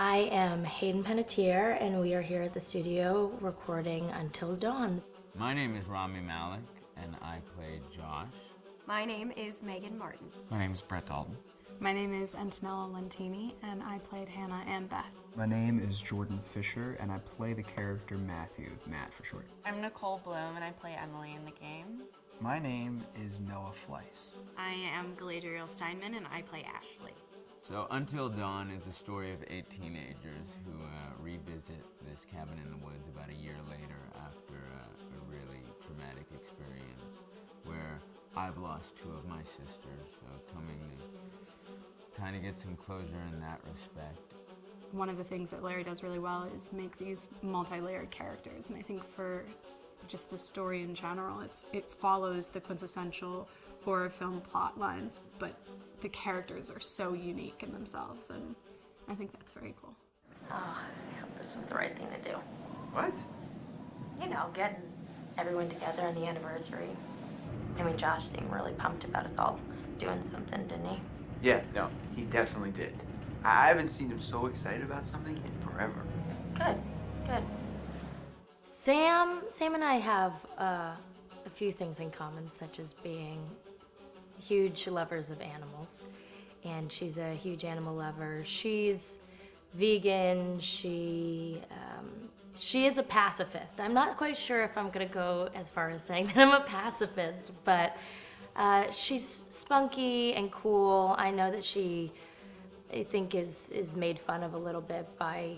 I am Hayden Panettiere, and we are here at the studio recording Until Dawn. My name is Rami Malek, and I play Josh. My name is Megan Martin. My name is Brett Dalton. My name is Antonella Lentini, and I played Hannah and Beth. My name is Jordan Fisher, and I play the character Matthew, Matt for short. I'm Nicole Bloom, and I play Emily in the game. My name is Noah Fleiss. I am Galadriel Steinman, and I play Ashley. So Until Dawn is the story of 8 teenagers who revisit this cabin in the woods about a year later after a really traumatic experience where I've lost 2 of my sisters, so coming to kind of get some closure in that respect. One of the things that Larry does really well is make these multi-layered characters, and I think for just the story in general, it follows the quintessential horror film plot lines, but the characters are so unique in themselves, and I think that's very cool. Oh, I hope this was the right thing to do. What? You know, getting everyone together on the anniversary. I mean, Josh seemed really pumped about us all doing something, didn't he? Yeah, no, he definitely did. I haven't seen him so excited about something in forever. Good, good. Sam and I have a few things in common, such as being huge lovers of animals, and she's a huge animal lover. She's vegan. She is a pacifist. I'm not quite sure if I'm gonna go as far as saying that I'm a pacifist, but she's spunky and cool. I know that she, I think, is made fun of a little bit by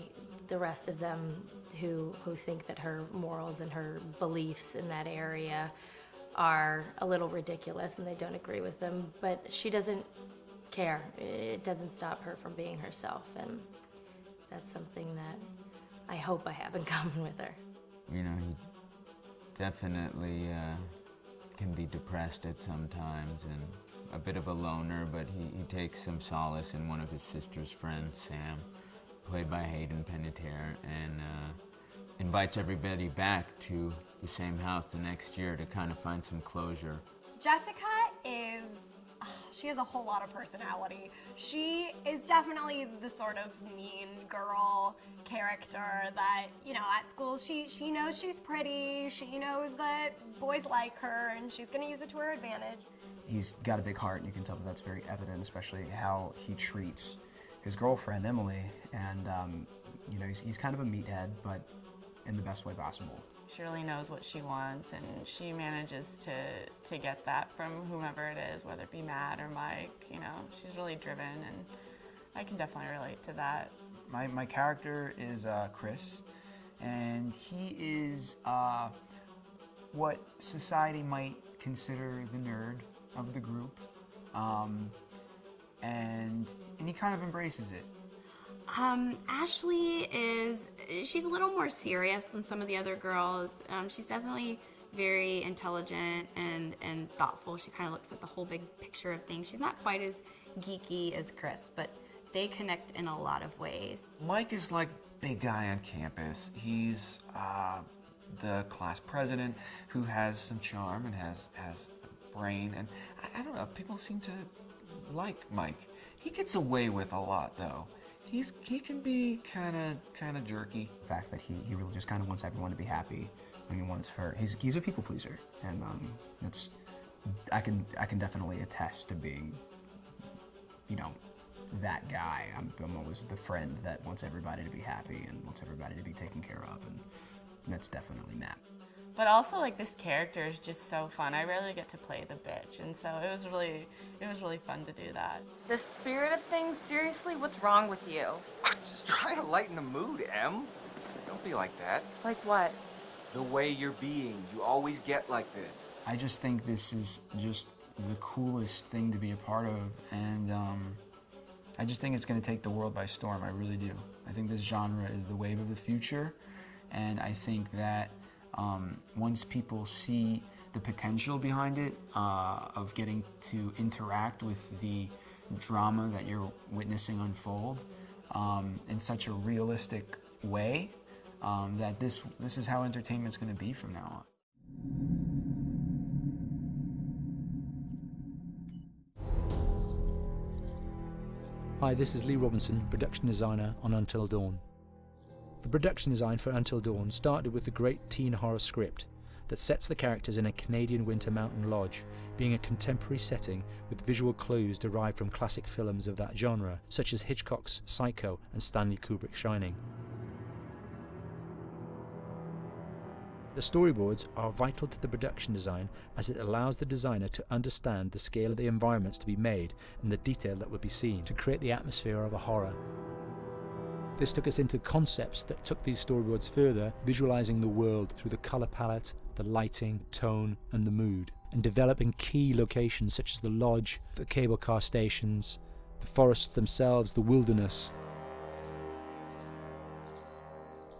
the rest of them who think that her morals and her beliefs in that area are a little ridiculous and they don't agree with them, but she doesn't care. It doesn't stop her from being herself, and that's something that I hope I have in common with her. You know, he definitely can be depressed at some times and a bit of a loner, but he takes some solace in one of his sister's friends, Sam, played by Hayden Panettiere, and invites everybody back to the same house the next year to kind of find some closure. Jessica she has a whole lot of personality. She is definitely the sort of mean girl character that, you know, at school she knows she's pretty, she knows that boys like her, and she's gonna use it to her advantage. He's got a big heart, and you can tell that that's very evident, especially how he treats his girlfriend, Emily, and, you know, he's kind of a meathead, but in the best way possible. She really knows what she wants, and she manages to get that from whomever it is, whether it be Matt or Mike. You know, she's really driven, and I can definitely relate to that. My character is Chris, and he is what society might consider the nerd of the group, and he kind of embraces it. Ashley she's a little more serious than some of the other girls. She's definitely very intelligent and thoughtful. She kind of looks at the whole big picture of things. She's not quite as geeky as Chris, but they connect in a lot of ways. Mike is like big guy on campus. He's the class president who has some charm and has a brain, and I don't know, people seem to like Mike. He gets away with a lot, though. He can be kind of jerky. The fact that he really just kind of wants everyone to be happy, and he's a people pleaser, and I can definitely attest to being, you know, that guy. I'm always the friend that wants everybody to be happy and wants everybody to be taken care of, and that's definitely Matt. But also, like, this character is just so fun. I rarely get to play the bitch, and so it was really fun to do that. The spirit of things, seriously, what's wrong with you? I'm just trying to lighten the mood, Em. Don't be like that. Like what? The way you're being, you always get like this. I just think this is just the coolest thing to be a part of, and I just think it's going to take the world by storm. I really do. I think this genre is the wave of the future, and I think that once people see the potential behind it, of getting to interact with the drama that you're witnessing unfold in such a realistic way, that this is how entertainment's going to be from now on. Hi, this is Lee Robinson, production designer on Until Dawn. The production design for Until Dawn started with the great teen horror script that sets the characters in a Canadian winter mountain lodge, being a contemporary setting with visual clues derived from classic films of that genre, such as Hitchcock's Psycho and Stanley Kubrick's Shining. The storyboards are vital to the production design as it allows the designer to understand the scale of the environments to be made and the detail that would be seen to create the atmosphere of a horror. This took us into concepts that took these storyboards further, visualizing the world through the color palette, the lighting, tone and the mood, and developing key locations such as the lodge, the cable car stations, the forests themselves, the wilderness.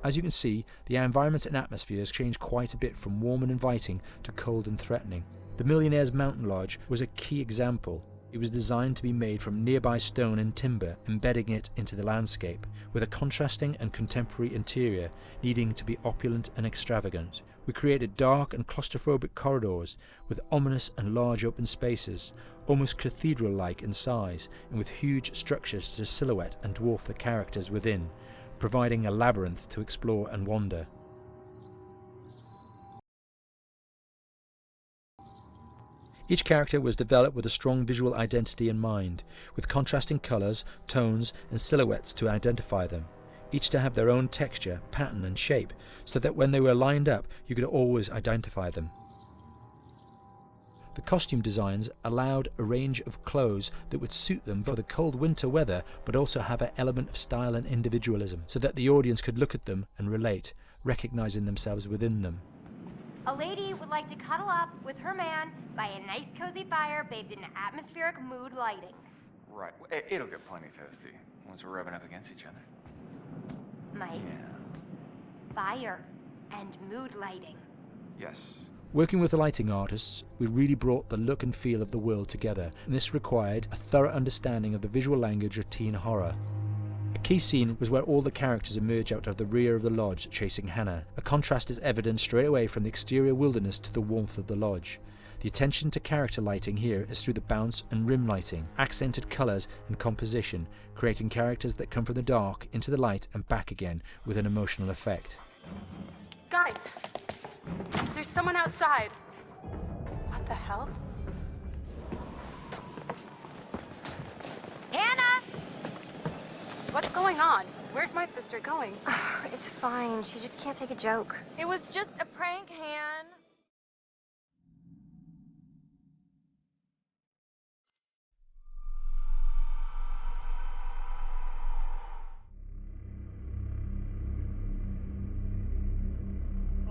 As you can see, the environments and atmospheres change quite a bit from warm and inviting to cold and threatening. The Millionaire's Mountain Lodge was a key example. It was designed to be made from nearby stone and timber, embedding it into the landscape, with a contrasting and contemporary interior needing to be opulent and extravagant. We created dark and claustrophobic corridors with ominous and large open spaces, almost cathedral-like in size, and with huge structures to silhouette and dwarf the characters within, providing a labyrinth to explore and wander. Each character was developed with a strong visual identity in mind, with contrasting colours, tones and silhouettes to identify them, each to have their own texture, pattern and shape, so that when they were lined up you could always identify them. The costume designs allowed a range of clothes that would suit them for the cold winter weather, but also have an element of style and individualism, so that the audience could look at them and relate, recognizing themselves within them. A lady would like to cuddle up with her man by a nice cozy fire bathed in atmospheric mood lighting. Right. It'll get plenty toasty once we're rubbing up against each other. Mike, Yeah. fire and mood lighting. Yes. Working with the lighting artists, we really brought the look and feel of the world together, and this required a thorough understanding of the visual language of teen horror. A key scene was where all the characters emerge out of the rear of the lodge chasing Hannah. A contrast is evident straight away from the exterior wilderness to the warmth of the lodge. The attention to character lighting here is through the bounce and rim lighting, accented colours and composition, creating characters that come from the dark into the light and back again with an emotional effect. Guys, there's someone outside. What the hell? Hannah! What's going on? Where's my sister going? It's fine. She just can't take a joke. It was just a prank, Han.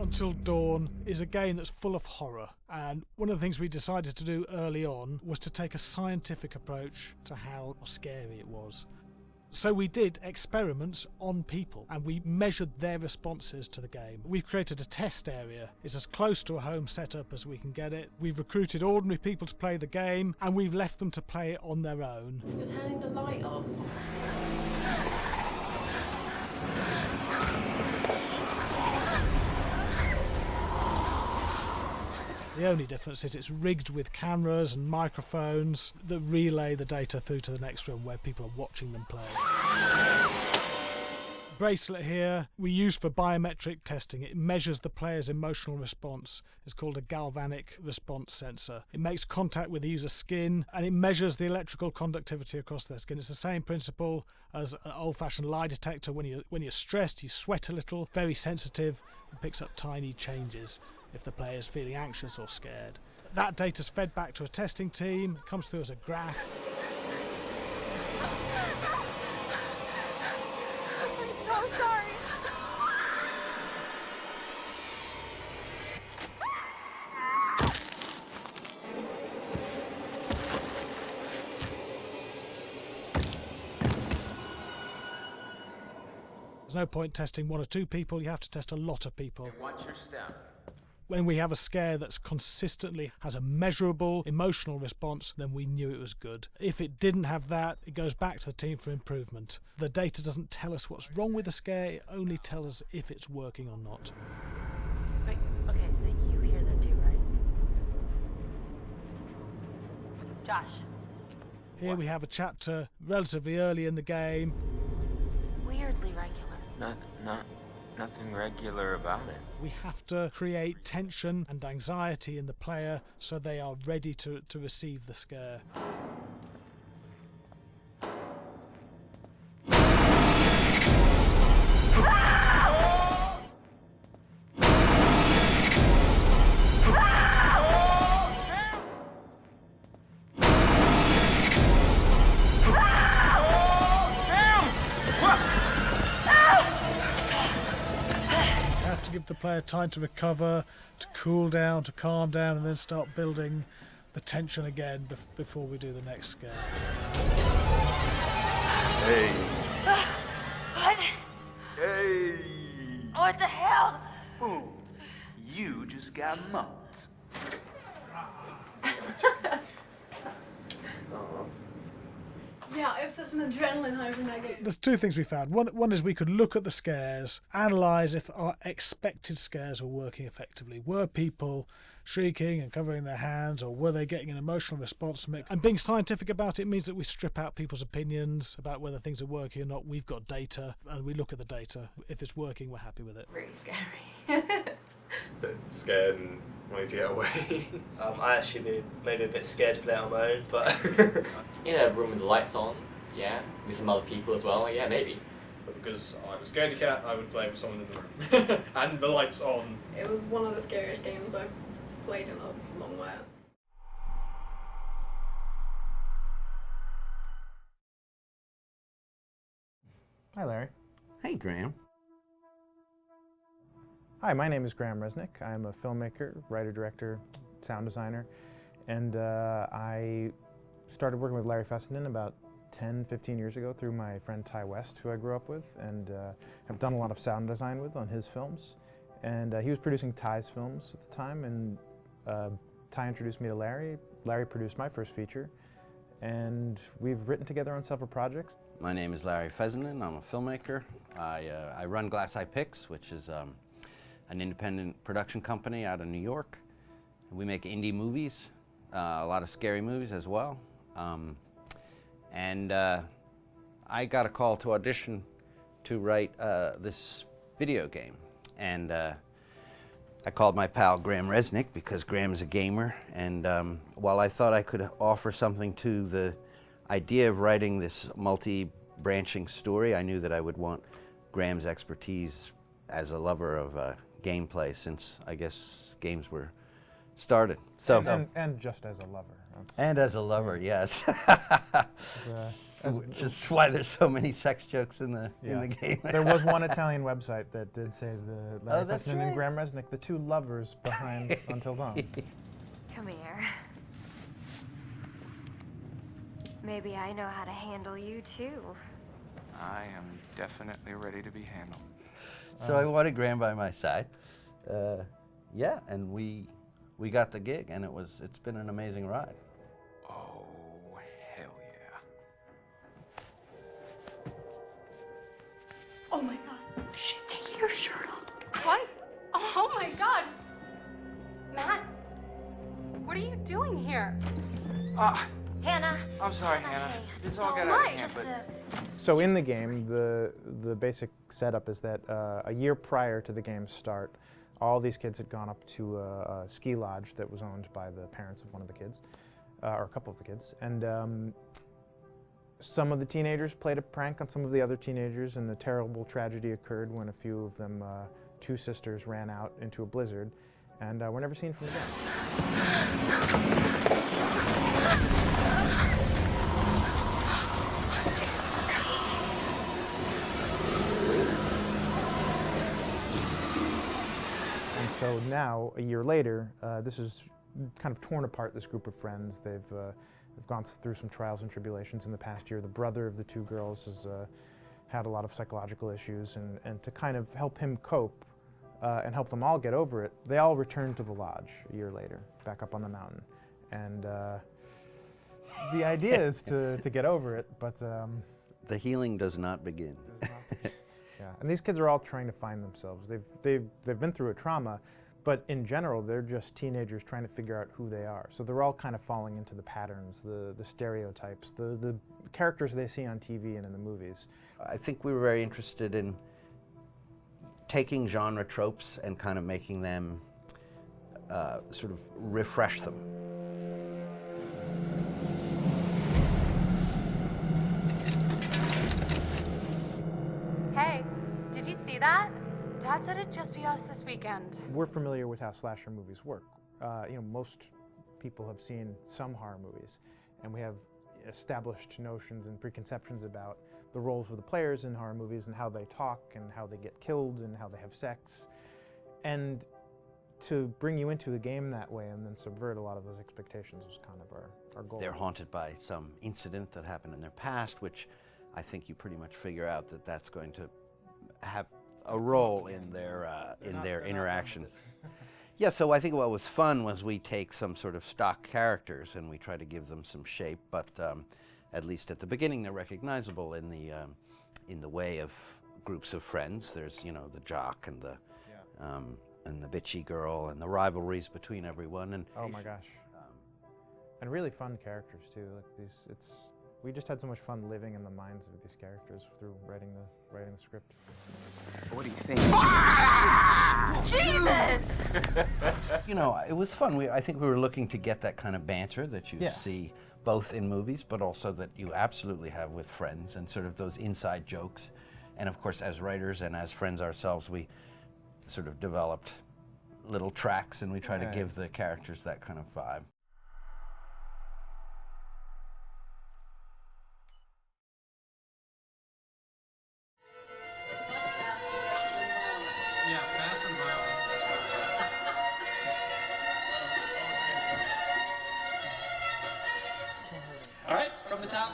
Until Dawn is a game that's full of horror, and one of the things we decided to do early on was to take a scientific approach to how scary it was. So we did experiments on people and we measured their responses to the game. We've created a test area. It's as close to a home setup as we can get it. We've recruited ordinary people to play the game and we've left them to play it on their own. You're turning the light off. The only difference is it's rigged with cameras and microphones that relay the data through to the next room where people are watching them play. Bracelet here we use for biometric testing. It measures the player's emotional response. It's called a galvanic response sensor. It makes contact with the user's skin and it measures the electrical conductivity across their skin. It's the same principle as an old-fashioned lie detector. When you're stressed, you sweat a little, very sensitive, and picks up tiny changes if the player is feeling anxious or scared. That data's fed back to a testing team, comes through as a graph. I'm so sorry. There's no point testing one or two people, you have to test a lot of people. And what's your step? When we have a scare that's consistently has a measurable emotional response, then we knew it was good. If it didn't have that, it goes back to the team for improvement. The data doesn't tell us what's wrong with the scare, it only tells us if it's working or not. Wait, okay, so you hear that too, right? Josh, Here we have a chapter relatively early in the game. Weirdly regular. Nothing regular about it. We have to create tension and anxiety in the player so they are ready to receive the scare. Give the player time to recover, to cool down, to calm down, and then start building the tension again before we do the next scare. Hey. What? Hey. What the hell? Boom. You just got mugged. Yeah, I have such an adrenaline high from that game. There's two things we found. One is we could look at the scares, analyse if our expected scares were working effectively. Were people shrieking and covering their hands, or were they getting an emotional response from it? And being scientific about it means that we strip out people's opinions about whether things are working or not. We've got data, and we look at the data. If it's working, we're happy with it. Really scary. Bit scared and wanting to get away. I actually be maybe a bit scared to play it on my own, but in a room with the lights on, yeah, with some other people as well, yeah, maybe. But because I'm a scaredy cat, I would play with someone in the room. And the lights on. It was one of the scariest games I've played in a long while. Hi, Larry. Hey, Graham. Hi, my name is Graham Resnick. I'm a filmmaker, writer, director, sound designer, and I started working with Larry Fessenden about 10, 15 years ago through my friend Ty West, who I grew up with, and have done a lot of sound design with on his films. And he was producing Ty's films at the time, and Ty introduced me to Larry. Larry produced my first feature, and we've written together on several projects. My name is Larry Fessenden. I'm a filmmaker. I run Glass Eye Pix, which is an independent production company out of New York. We make indie movies, a lot of scary movies as well. And I got a call to audition to write this video game. And I called my pal Graham Resnick because Graham is a gamer. And while I thought I could offer something to the idea of writing this multi-branching story, I knew that I would want Graham's expertise as a lover of gameplay, since I guess games were started. So and just as a lover. And as a lover, yes. Which is why there's so many sex jokes in the game. There was one Italian website that did say the Larry that's Fessenden right. and Graham Resnick, the two lovers behind Until Dawn. Come here. Maybe I know how to handle you too. I am definitely ready to be handled. So I wanted Graham by my side. Yeah, and we got the gig, and it's been an amazing ride. Oh, hell yeah. Oh my god. She's taking her shirt off. What? Oh my god. Matt, what are you doing here? Hannah. I'm sorry, Hannah. Hey, This all don't got out of mind, hand, just but... So in the game, the basic setup is that a year prior to the game's start, all these kids had gone up to a ski lodge that was owned by the parents of one of the kids, or a couple of the kids, and some of the teenagers played a prank on some of the other teenagers, and the terrible tragedy occurred when a few of them, two sisters, ran out into a blizzard, and were never seen from again. So now, a year later, this is kind of torn apart, this group of friends. They've gone through some trials and tribulations in the past year. The brother of the two girls has had a lot of psychological issues, and to kind of help him cope and help them all get over it, they all returned to the lodge a year later, back up on the mountain. And the idea is to get over it, but... the healing does not begin. Yeah, and these kids are all trying to find themselves. They've been through a trauma, But in general, they're just teenagers trying to figure out who they are. So they're all kind of falling into the patterns, the stereotypes, the characters they see on TV and in the movies. I think we were very interested in taking genre tropes and kind of making them sort of refresh them. Hey, did you see that? Dad said it'd just be us this weekend. We're familiar with how slasher movies work. You know, most people have seen some horror movies, and we have established notions and preconceptions about the roles of the players in horror movies and how they talk and how they get killed and how they have sex. And to bring you into the game that way and then subvert a lot of those expectations was kind of our goal. They're haunted by some incident that happened in their past, which I think you pretty much figure out that that's going to have a role in their interaction. Yeah, so I think what was fun was we take some sort of stock characters and we try to give them some shape, but at least at the beginning they're recognizable in the way of groups of friends. There's, you know, the jock and the bitchy girl and the rivalries between everyone. And oh my gosh, and really fun characters too. Like we just had so much fun living in the minds of these characters through writing the script. What do you think? Jesus! You know, it was fun. I think we were looking to get that kind of banter that you see both in movies, but also that you absolutely have with friends, and sort of those inside jokes. And of course, as writers and as friends ourselves, we sort of developed little tracks, and we try to give the characters that kind of vibe. Yeah, fast and violent. All right, from the top.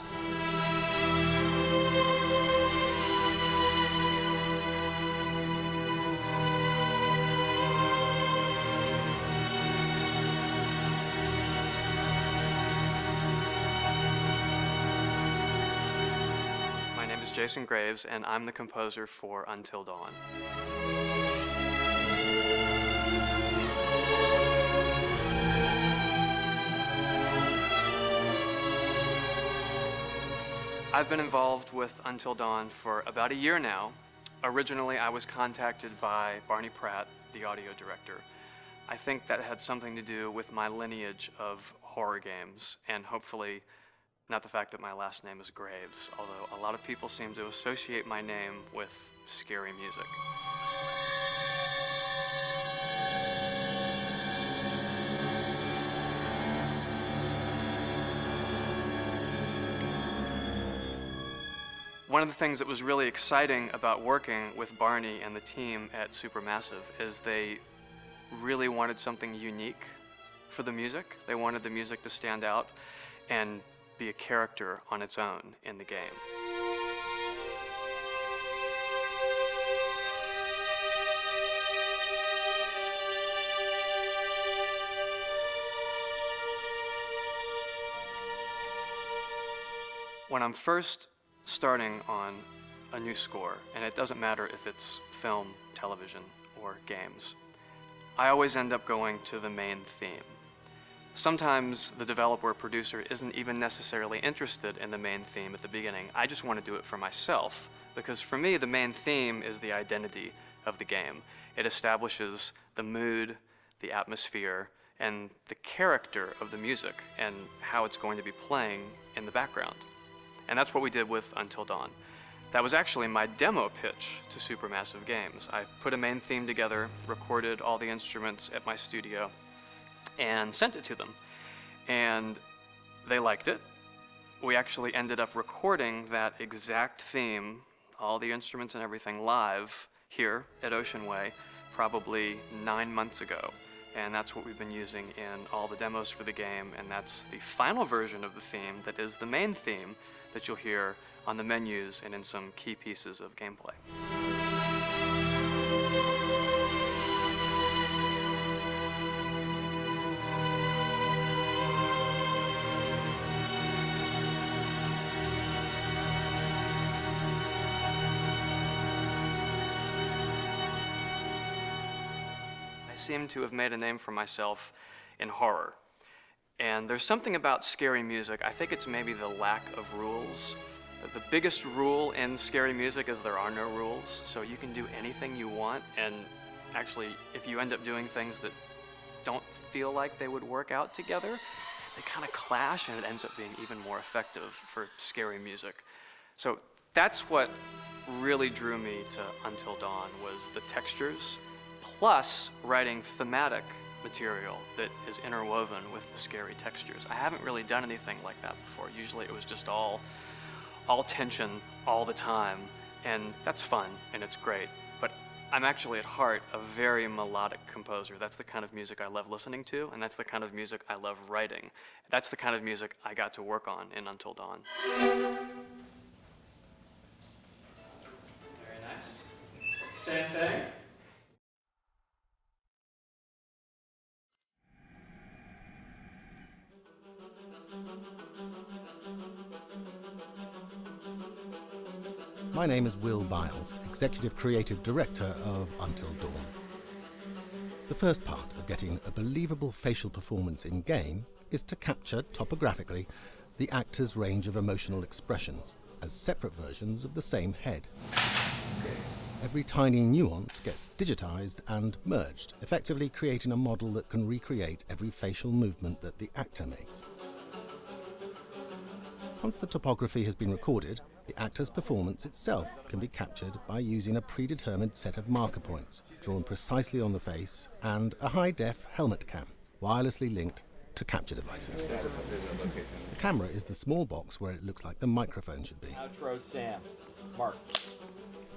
My name is Jason Graves, and I'm the composer for Until Dawn. I've been involved with Until Dawn for about a year now. Originally, I was contacted by Barney Pratt, the audio director. I think that had something to do with my lineage of horror games, and hopefully not the fact that my last name is Graves, although a lot of people seem to associate my name with scary music. One of the things that was really exciting about working with Barney and the team at Supermassive is they really wanted something unique for the music. They wanted the music to stand out and be a character on its own in the game. When I'm first starting on a new score, and it doesn't matter if it's film, television, or games, I always end up going to the main theme. Sometimes the developer or producer isn't even necessarily interested in the main theme at the beginning. I just want to do it for myself, because for me, the main theme is the identity of the game. It establishes the mood, the atmosphere, and the character of the music, and how it's going to be playing in the background. And that's what we did with Until Dawn. That was actually my demo pitch to Supermassive Games. I put a main theme together, recorded all the instruments at my studio, and sent it to them. And they liked it. We actually ended up recording that exact theme, all the instruments and everything, live here at Ocean Way, probably 9 months ago. And that's what we've been using in all the demos for the game, and that's the final version of the theme that is the main theme that you'll hear on the menus and in some key pieces of gameplay. I seem to have made a name for myself in horror. And there's something about scary music, I think it's maybe the lack of rules. The biggest rule in scary music is there are no rules, so you can do anything you want, and actually, if you end up doing things that don't feel like they would work out together, they kind of clash, and it ends up being even more effective for scary music. So that's what really drew me to Until Dawn, was the textures, plus writing thematic material that is interwoven with the scary textures. I haven't really done anything like that before. Usually it was just all tension all the time, and that's fun and it's great. But I'm actually at heart a very melodic composer. That's the kind of music I love listening to, and that's the kind of music I love writing. That's the kind of music I got to work on in Until Dawn. Very nice. Same thing. My name is Will Biles, Executive Creative Director of Until Dawn. The first part of getting a believable facial performance in-game is to capture, topographically, the actor's range of emotional expressions as separate versions of the same head. Every tiny nuance gets digitized and merged, effectively creating a model that can recreate every facial movement that the actor makes. Once the topography has been recorded, the actor's performance itself can be captured by using a predetermined set of marker points, drawn precisely on the face, and a high-def helmet cam, wirelessly linked to capture devices. The camera is the small box where it looks like the microphone should be. Outro Sam. Mark.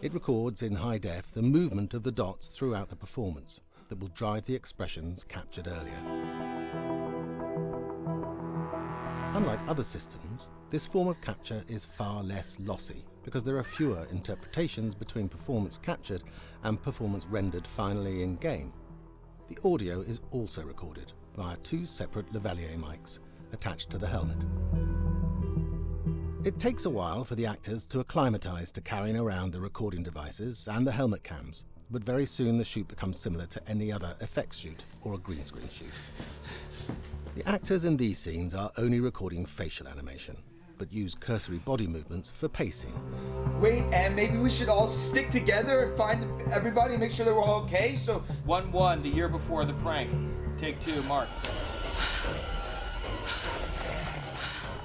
It records in high def the movement of the dots throughout the performance that will drive the expressions captured earlier. Unlike other systems, this form of capture is far less lossy because there are fewer interpretations between performance captured and performance rendered finally in-game. The audio is also recorded via two separate lavalier mics attached to the helmet. It takes a while for the actors to acclimatize to carrying around the recording devices and the helmet cams, but very soon the shoot becomes similar to any other effects shoot or a green screen shoot. The actors in these scenes are only recording facial animation, but use cursory body movements for pacing. Wait, and maybe we should all stick together and find everybody and make sure that we're all okay, so... 1-1, the year before the prank. Take 2, Mark.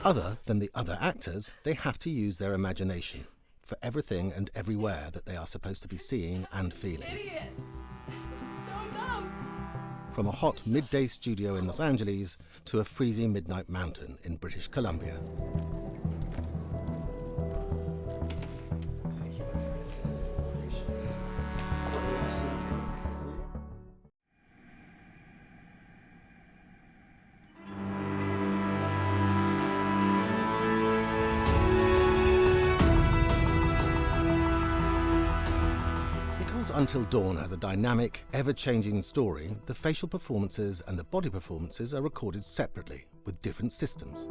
Other than the other actors, they have to use their imagination for everything and everywhere that they are supposed to be seeing and feeling. Idiot! So dumb! From a hot midday studio in Los Angeles to a freezing midnight mountain in British Columbia. Until Dawn has a dynamic, ever-changing story, the facial performances and the body performances are recorded separately, with different systems.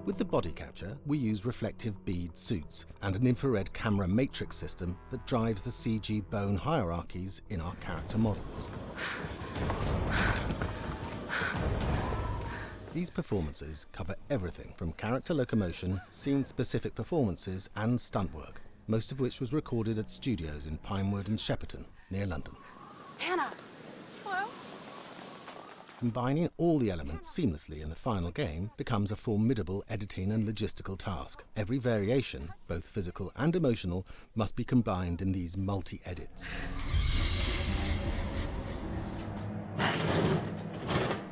With the body capture, we use reflective bead suits and an infrared camera matrix system that drives the CG bone hierarchies in our character models. These performances cover everything from character locomotion, scene-specific performances, and stunt work, most of which was recorded at studios in Pinewood and Shepperton, near London. Anna! Hello? Combining all the elements seamlessly in the final game becomes a formidable editing and logistical task. Every variation, both physical and emotional, must be combined in these multi-edits.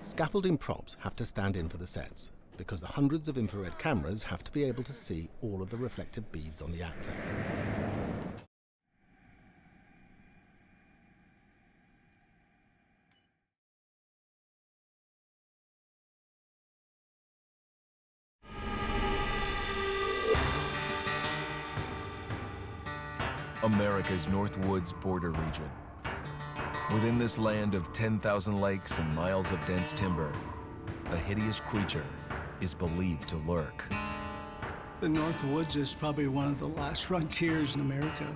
Scaffolding props have to stand in for the sets, because the hundreds of infrared cameras have to be able to see all of the reflective beads on the actor. America's Northwoods border region. Within this land of 10,000 lakes and miles of dense timber, a hideous creature is believed to lurk. The North Woods is probably one of the last frontiers in America.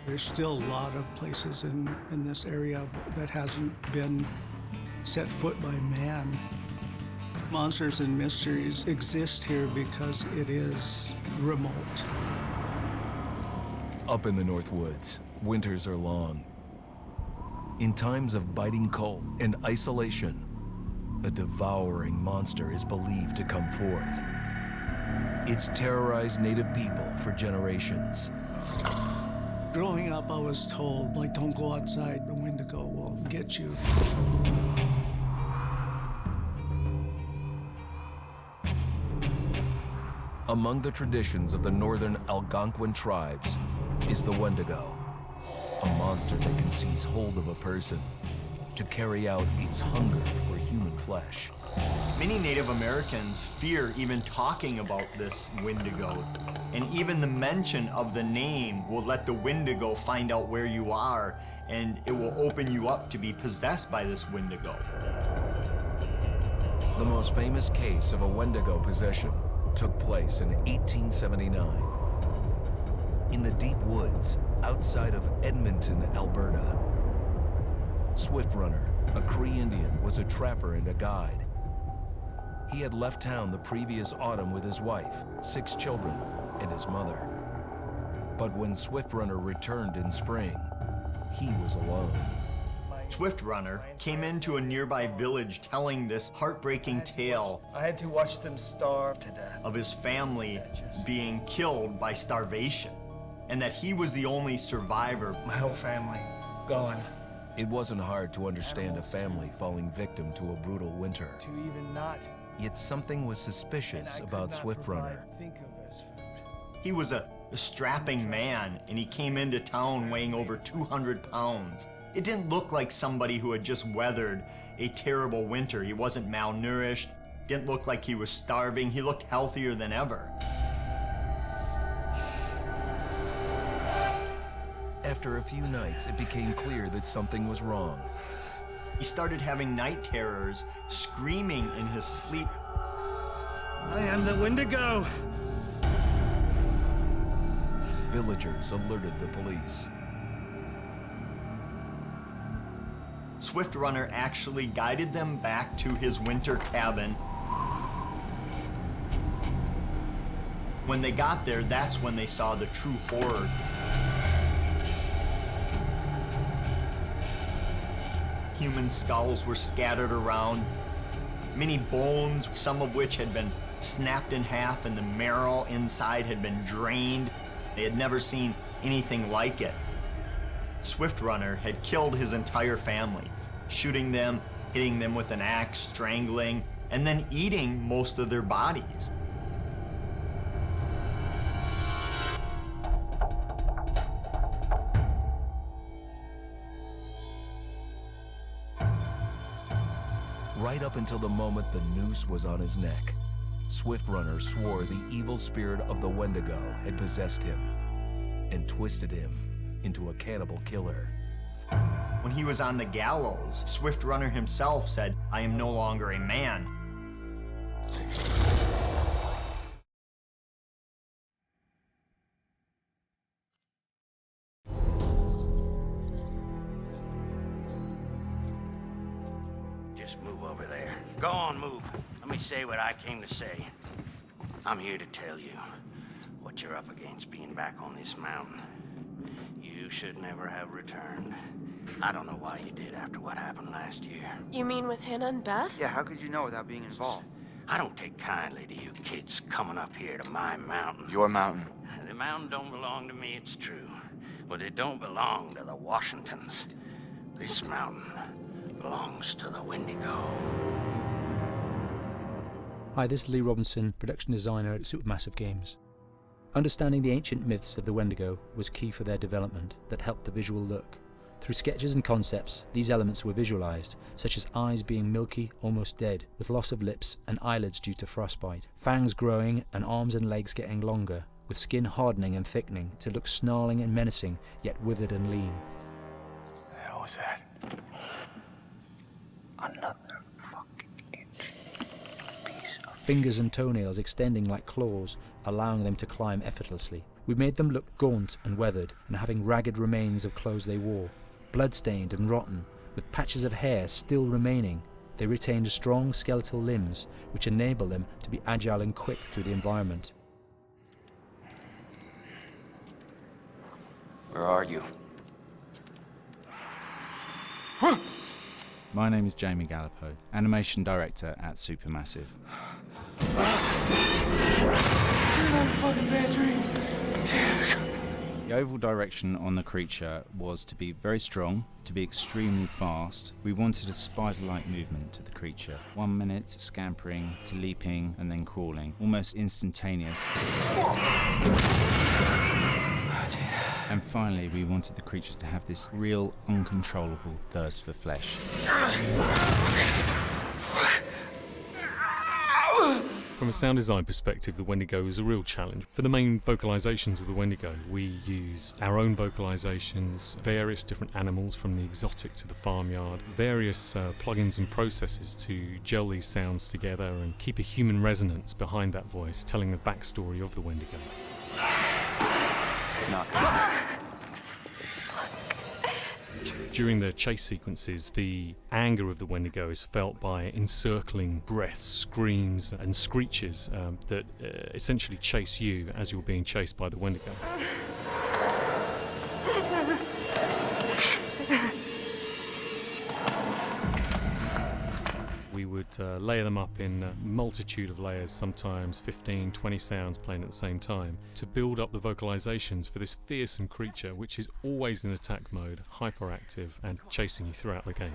There's still a lot of places in this area that hasn't been set foot by man. Monsters and mysteries exist here because it is remote. Up in the North Woods, winters are long. In times of biting cold and isolation, a devouring monster is believed to come forth. It's terrorized native people for generations. Growing up, I was told, like, don't go outside, the Wendigo will get you. Among the traditions of the northern Algonquin tribes is the Wendigo, a monster that can seize hold of a person to carry out its hunger for human flesh. Many Native Americans fear even talking about this Wendigo, and even the mention of the name will let the Wendigo find out where you are, and it will open you up to be possessed by this Wendigo. The most famous case of a Wendigo possession took place in 1879 in the deep woods outside of Edmonton, Alberta. Swift Runner, a Cree Indian, was a trapper and a guide. He had left town the previous autumn with his wife, 6 children, and his mother. But when Swift Runner returned in spring, he was alone. Swift Runner came into a nearby village telling this heartbreaking tale. I had to watch them starve to death. Of his family being killed by starvation, and that he was the only survivor. My whole family gone. It wasn't hard to understand a family falling victim to a brutal winter. To even not. Yet something was suspicious about Swift Runner. He was a strapping man, and he came into town weighing over 200 pounds. It didn't look like somebody who had just weathered a terrible winter. He wasn't malnourished, didn't look like he was starving. He looked healthier than ever. After a few nights, it became clear that something was wrong. He started having night terrors, screaming in his sleep. I am the Wendigo! Villagers alerted the police. Swift Runner actually guided them back to his winter cabin. When they got there, that's when they saw the true horror. Human skulls were scattered around, many bones, some of which had been snapped in half, and the marrow inside had been drained. They had never seen anything like it. Swift Runner had killed his entire family, shooting them, hitting them with an axe, strangling, and then eating most of their bodies. Right up until the moment the noose was on his neck, Swift Runner swore the evil spirit of the Wendigo had possessed him and twisted him into a cannibal killer. When he was on the gallows, Swift Runner himself said, "I am no longer a man." Just move over there. Go on, move. Let me say what I came to say. I'm here to tell you what you're up against being back on this mountain. You should never have returned. I don't know why you did after what happened last year. You mean with Hannah and Beth? Yeah, how could you know without being involved? I don't take kindly to you kids coming up here to my mountain. Your mountain. The mountain don't belong to me, it's true. But it don't belong to the Washingtons. This mountain belongs to the Wendigo. Hi, this is Lee Robinson, production designer at Supermassive Games. Understanding the ancient myths of the Wendigo was key for their development that helped the visual look. Through sketches and concepts, these elements were visualized, such as eyes being milky, almost dead, with loss of lips and eyelids due to frostbite, fangs growing and arms and legs getting longer, with skin hardening and thickening to look snarling and menacing, yet withered and lean. The hell was that? Another fucking piece of fingers and toenails extending like claws, allowing them to climb effortlessly. We made them look gaunt and weathered, and having ragged remains of clothes they wore. Blood-stained and rotten, with patches of hair still remaining, they retained strong skeletal limbs, which enable them to be agile and quick through the environment. Where are you? My name is Jamie Gallipo, Animation Director at Supermassive. The overall direction on the creature was to be very strong, to be extremely fast. We wanted a spider-like movement to the creature. 1 minute scampering to leaping and then crawling, almost instantaneous. And finally, we wanted the creature to have this real, uncontrollable thirst for flesh. From a sound design perspective, the Wendigo is a real challenge. For the main vocalizations of the Wendigo, we used our own vocalizations, various different animals from the exotic to the farmyard, various plugins and processes to gel these sounds together and keep a human resonance behind that voice, telling the backstory of the Wendigo. During the chase sequences, the anger of the Wendigo is felt by encircling breaths, screams and screeches that essentially chase you as you're being chased by the Wendigo. We would layer them up in a multitude of layers, sometimes 15, 20 sounds playing at the same time, to build up the vocalizations for this fearsome creature which is always in attack mode, hyperactive and chasing you throughout the game.